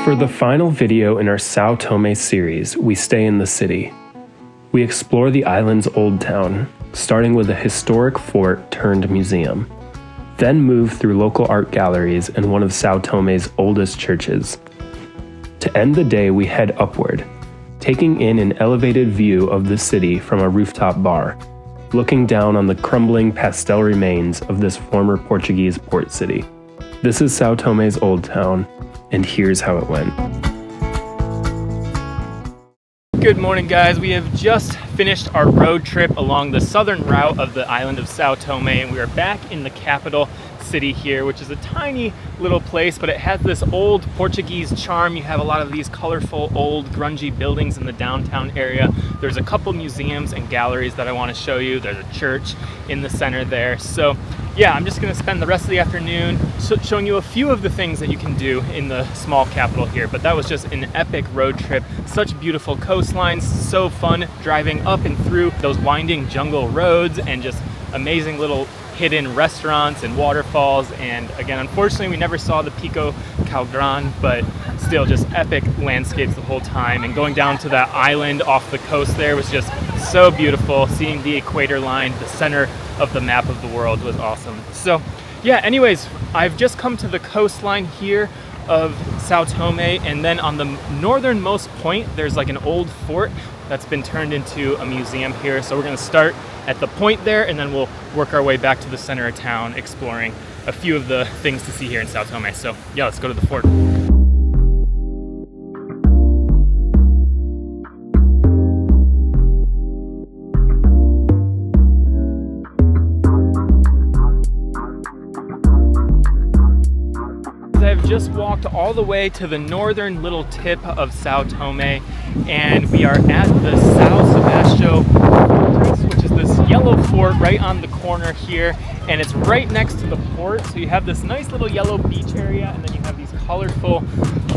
For the final video in our Sao Tome series, we stay in the city. We explore the island's old town, starting with a historic fort turned museum, then move through local art galleries and one of Sao Tome's oldest churches. To end the day, we head upward, taking in an elevated view of the city from a rooftop bar, looking down on the crumbling pastel remains of this former Portuguese port city. This is Sao Tome's old town, and here's how it went. Good morning, guys. We have just finished our road trip along the southern route of the island of Sao Tome, and we are back in the capital city here, which is a tiny little place, but it has this old Portuguese charm. You have a lot of these colorful old grungy buildings in the downtown area. There's a couple museums and galleries that I want to show you. There's a church in the center there. So yeah, I'm just going to spend the rest of the afternoon showing you a few of the things that you can do in the small capital here. But that was just an epic road trip. Such beautiful coastlines, so fun driving up and through those winding jungle roads, and just amazing little hidden restaurants and waterfalls. And again, unfortunately, we never saw the Pico Caldron, but still just epic landscapes the whole time. And going down to that island off the coast there was just so beautiful. Seeing the equator line, the center of the map of the world, was awesome. So yeah, anyways, I've just come to the coastline here of Sao Tome, and then on the northernmost point, there's like an old fort that's been turned into a museum here. So we're gonna start at the point there, and then we'll work our way back to the center of town, exploring a few of the things to see here in Sao Tome. So yeah, let's go to the fort. I've just walked all the way to the northern little tip of Sao Tome, and we are at the Sao Sebastiao Fortress, which is this yellow fort right on the corner here, and it's right next to the port. So you have this nice little yellow beach area, and then you have these colorful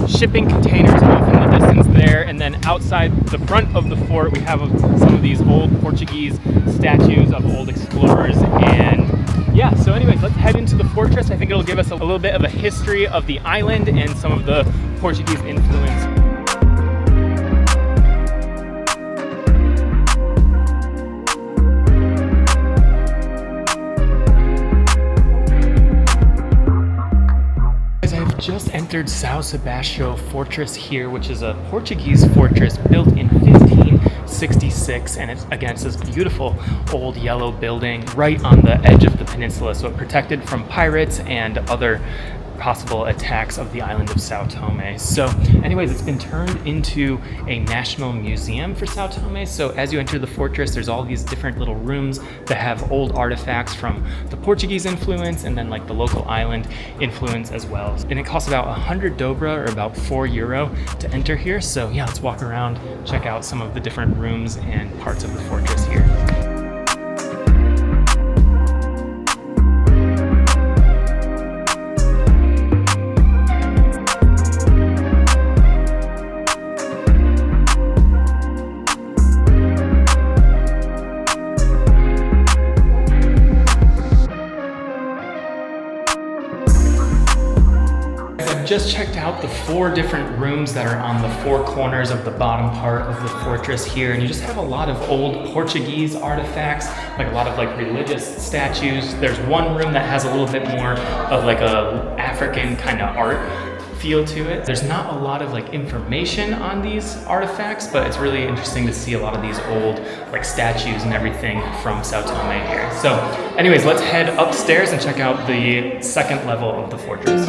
shipping containers off in the distance there, and then outside the front of the fort we have some of these old Portuguese statues of old explorers. And yeah, so anyways, let's head into the fortress. I think it'll give us a little bit of a history of the island and some of the Portuguese influence. I've just entered Sao Sebastiao Fortress here, which is a Portuguese fortress built in 1566, and it's this beautiful old yellow building right on the edge of the peninsula, so it protected from pirates and other possible attacks of the island of Sao Tome. So anyways, it's been turned into a national museum for Sao Tome. So as you enter the fortress, there's all these different little rooms that have old artifacts from the Portuguese influence and then like the local island influence as well. And it costs about 100 dobra, or about €4 to enter here. So yeah, let's walk around, check out some of the different rooms and parts of the fortress here. Just checked out the 4 different rooms that are on the 4 corners of the bottom part of the fortress here, and you just have a lot of old Portuguese artifacts, like a lot of like religious statues. There's one room that has a little bit more of like a African kind of art feel to it. There's not a lot of like information on these artifacts, but it's really interesting to see a lot of these old like statues and everything from Sao Tome here. So anyways, let's head upstairs and check out the second level of the fortress.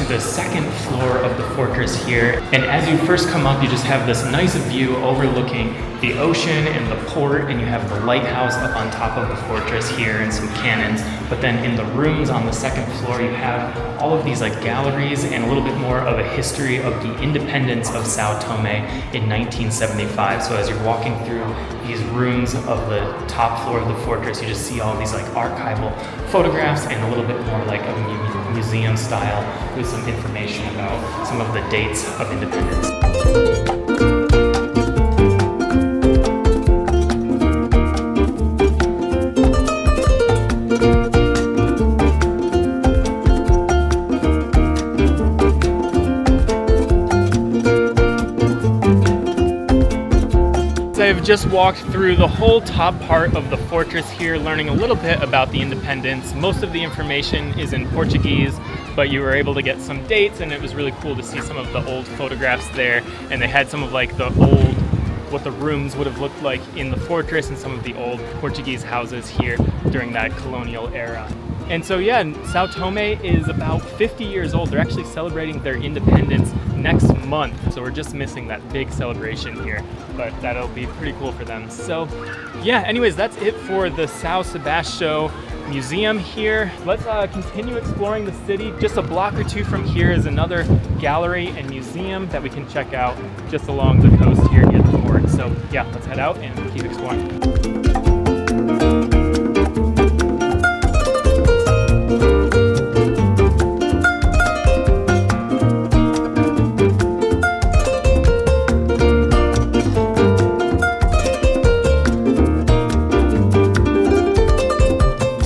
The second floor of the fortress here, and as you first come up, you just have this nice view overlooking the ocean and the port, and you have the lighthouse up on top of the fortress here and some cannons. But then in the rooms on the second floor, you have all of these like galleries and a little bit more of a history of the independence of Sao Tome in 1975. So as you're walking through these rooms of the top floor of the fortress, you just see all these like archival photographs and a little bit more like a museum style with some information about some of the dates of independence. I've just walked through the whole top part of the fortress here, learning a little bit about the independence. Most of the information is in Portuguese, but you were able to get some dates, and it was really cool to see some of the old photographs there. And they had some of like the old, what the rooms would have looked like in the fortress and some of the old Portuguese houses here during that colonial era. And so yeah, Sao Tome is about 50 years old. They're actually celebrating their independence next month. So we're just missing that big celebration here, but that'll be pretty cool for them. So yeah, anyways, that's it for the Sao Sebastiao Museum here. Let's continue exploring the city. Just a block or two from here is another gallery and museum that we can check out just along the coast here near the port. So yeah, let's head out and keep exploring.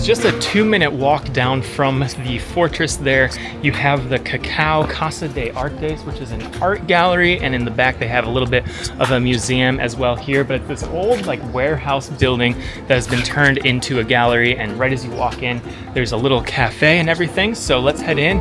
Just a 2-minute walk down from the fortress there. You have the Cacao Casa de Artes, which is an art gallery, and in the back they have a little bit of a museum as well here, but it's this old like warehouse building that has been turned into a gallery, and right as you walk in, there's a little cafe and everything. So let's head in.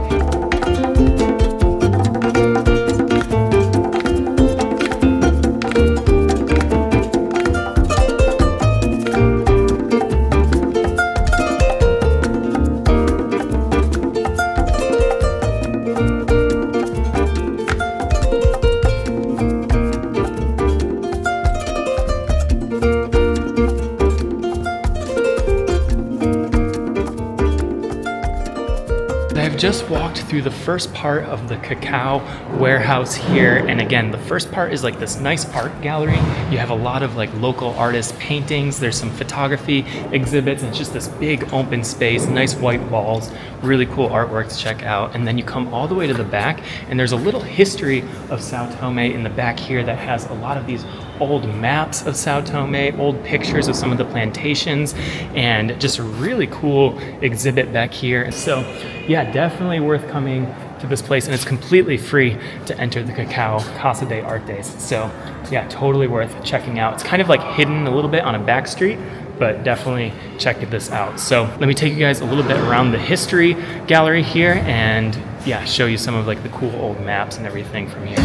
Just walked through the first part of the Cacao warehouse here, and again, the first part is like this nice art gallery. You have a lot of like local artist paintings, there's some photography exhibits, and it's just this big open space, nice white walls, really cool artwork to check out. And then you come all the way to the back, and there's a little history of Sao Tome in the back here that has a lot of these old maps of Sao Tome, old pictures of some of the plantations, and just a really cool exhibit back here. So yeah, definitely worth coming to this place, and it's completely free to enter the Cacao Casa de Artes. So yeah, totally worth checking out. It's kind of like hidden a little bit on a back street, but definitely check this out. So let me take you guys a little bit around the history gallery here and yeah, show you some of like the cool old maps and everything from here.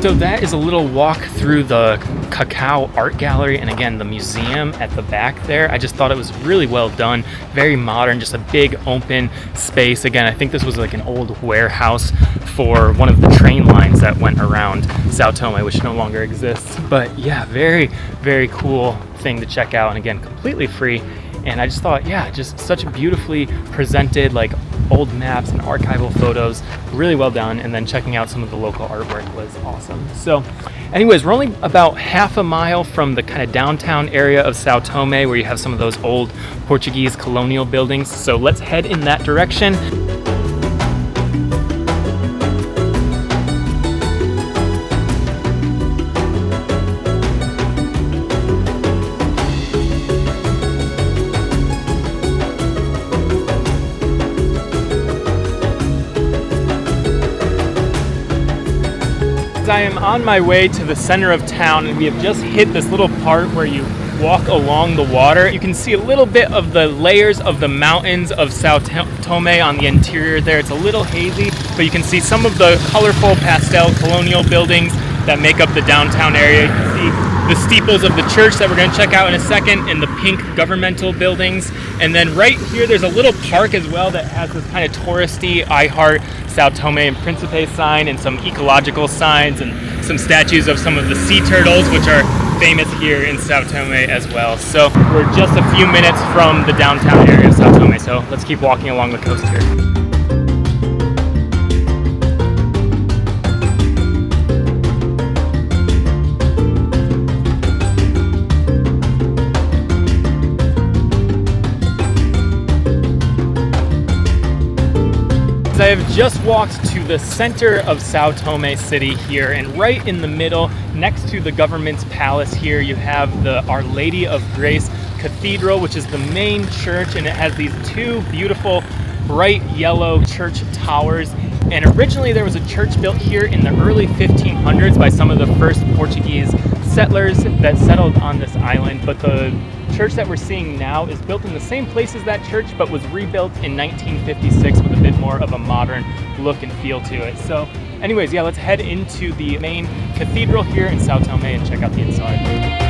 So that is a little walk through the Cacao art gallery, and again the museum at the back there. I just thought it was really well done, very modern, just a big open space. Again, I think this was like an old warehouse for one of the train lines that went around Sao Tome, which no longer exists. But yeah, very, very cool thing to check out, and again, completely free. And I just thought, yeah, just such beautifully presented, like old maps and archival photos, really well done. And then checking out some of the local artwork was awesome. So anyways, we're only about half a mile from the kind of downtown area of Sao Tome, where you have some of those old Portuguese colonial buildings. So let's head in that direction. I am on my way to the center of town, and we have just hit this little part where you walk along the water. You can see a little bit of the layers of the mountains of Sao Tome on the interior there. It's a little hazy, but you can see some of the colorful pastel colonial buildings that make up the downtown area. You can see the steeples of the church that we're going to check out in a second, and the pink governmental buildings. And then right here there's a little park as well that has this kind of touristy I Heart Sao Tome and Principe sign, and some ecological signs, and some statues of some of the sea turtles, which are famous here in Sao Tome as well. So we're just a few minutes from the downtown area of Sao Tome, so let's keep walking along the coast here. I have just walked to the center of Sao Tome City here, and right in the middle, next to the government's palace here, you have the Our Lady of Grace Cathedral, which is the main church, and it has these two beautiful bright yellow church towers. And originally there was a church built here in the early 1500s by some of the first Portuguese settlers that settled on this island, but the church that we're seeing now is built in the same place as that church, but was rebuilt in 1956 with a bit more of a modern look and feel to it. So anyways, yeah, let's head into the main cathedral here in Sao Tome and check out the inside.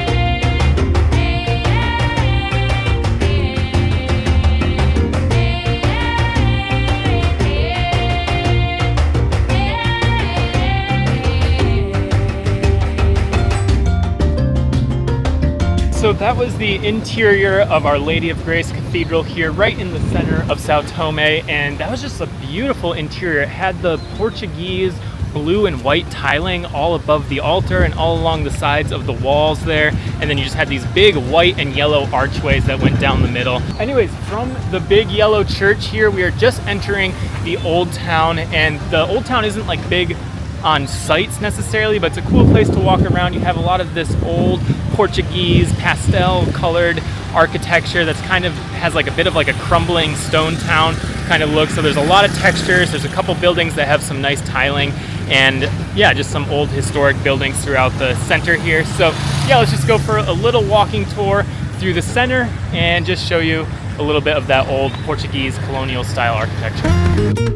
So that was the interior of Our Lady of Grace Cathedral here, right in the center of Sao Tome, and that was just a beautiful interior. It had the Portuguese blue and white tiling all above the altar and all along the sides of the walls there, and then you just had these big white and yellow archways that went down the middle. Anyways, from the big yellow church here, we are just entering the Old Town, and the Old Town isn't like big on sites necessarily, but it's a cool place to walk around. You have a lot of this old Portuguese pastel colored architecture that's kind of has like a bit of like a crumbling stone town kind of look. So there's a lot of textures. There's a couple buildings that have some nice tiling, and yeah, just some old historic buildings throughout the center here. So yeah, let's just go for a little walking tour through the center and just show you a little bit of that old Portuguese colonial style architecture.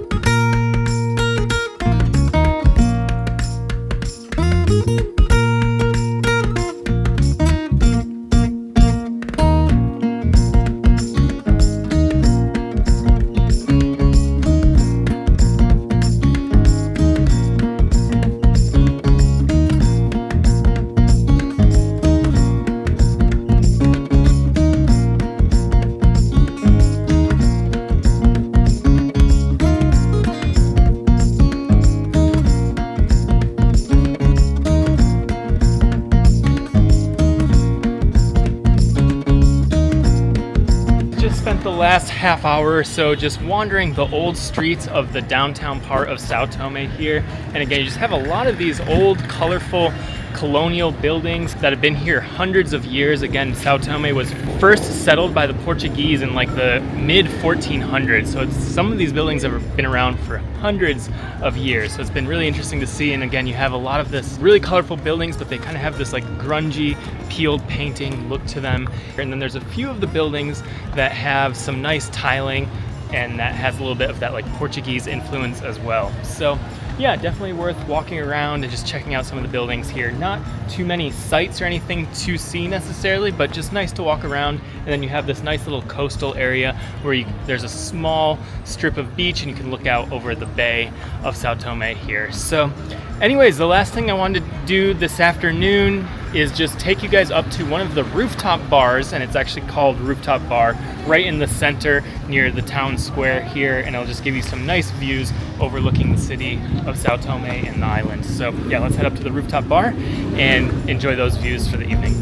The last half hour or so just wandering the old streets of the downtown part of Sao Tome here, and again you just have a lot of these old colorful colonial buildings that have been here hundreds of years. Again, Sao Tome was first settled by the Portuguese in like the mid 1400s, so some of these buildings have been around for hundreds of years, so it's been really interesting to see. And again, you have a lot of this really colorful buildings, but they kind of have this like grungy peeled painting look to them. And then there's a few of the buildings that have some nice tiling, and that has a little bit of that like Portuguese influence as well. So yeah, definitely worth walking around and just checking out some of the buildings here. Not too many sites or anything to see necessarily, but just nice to walk around. And then you have this nice little coastal area where there's a small strip of beach and you can look out over the bay of Sao Tome here. So anyways, the last thing I wanted to do this afternoon is just take you guys up to one of the rooftop bars, and it's actually called Rooftop Bar, right in the center near the town square here, and it'll just give you some nice views overlooking the city of Sao Tome and the islands. So yeah, let's head up to the Rooftop Bar and enjoy those views for the evening.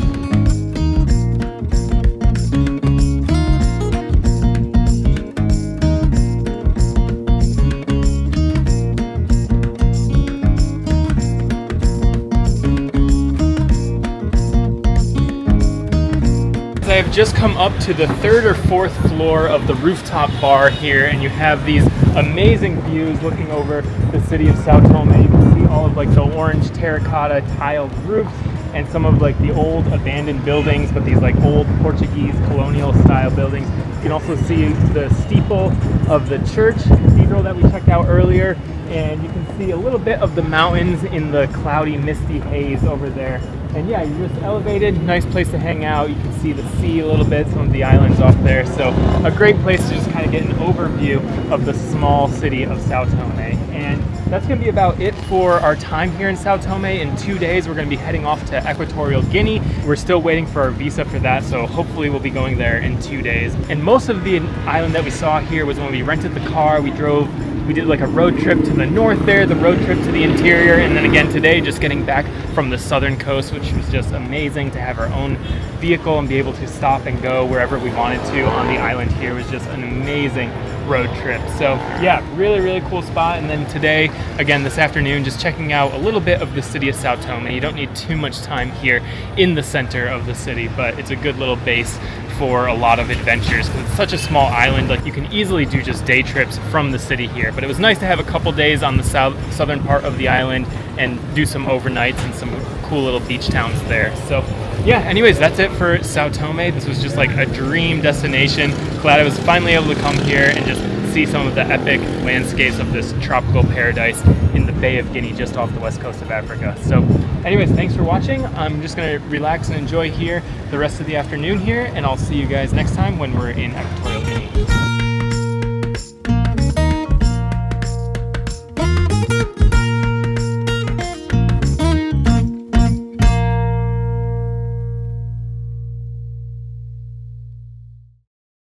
I've just come up to the third or fourth floor of the Rooftop Bar here, and you have these amazing views looking over the city of Sao Tome. You can see all of like the orange terracotta tiled roofs, and some of like the old abandoned buildings, but these like old Portuguese colonial style buildings. You can also see the steeple of the church cathedral that we checked out earlier, and you can see a little bit of the mountains in the cloudy, misty haze over there. And yeah, you're just elevated, nice place to hang out. You can see the sea a little bit, some of the islands off there. So a great place to just kind of get an overview of the small city of Sao Tome. And that's going to be about it for our time here in Sao Tome. In 2 days, we're going to be heading off to Equatorial Guinea. We're still waiting for our visa for that, so hopefully we'll be going there in 2 days. And most of the island that we saw here was when we rented the car. We did like a road trip to the north there, the road trip to the interior, and then again today just getting back from the southern coast, which was just amazing to have our own vehicle and be able to stop and go wherever we wanted to on the island here. Was just an amazing road trip. So yeah, really cool spot. And then today, again this afternoon, just checking out a little bit of the city of Sao Tome. You don't need too much time here in the center of the city, but it's a good little base for a lot of adventures because it's such a small island. Like you can easily do just day trips from the city here, but it was nice to have a couple days on the southern part of the island and do some overnights and some cool little beach towns there. So yeah, anyways, that's it for Sao Tome. This was just like a dream destination. Glad I was finally able to come here and just see some of the epic landscapes of this tropical paradise in the Bay of Guinea just off the west coast of Africa. So anyways, thanks for watching. I'm just gonna relax and enjoy here the rest of the afternoon here, and I'll see you guys next time when we're in Equatorial Guinea.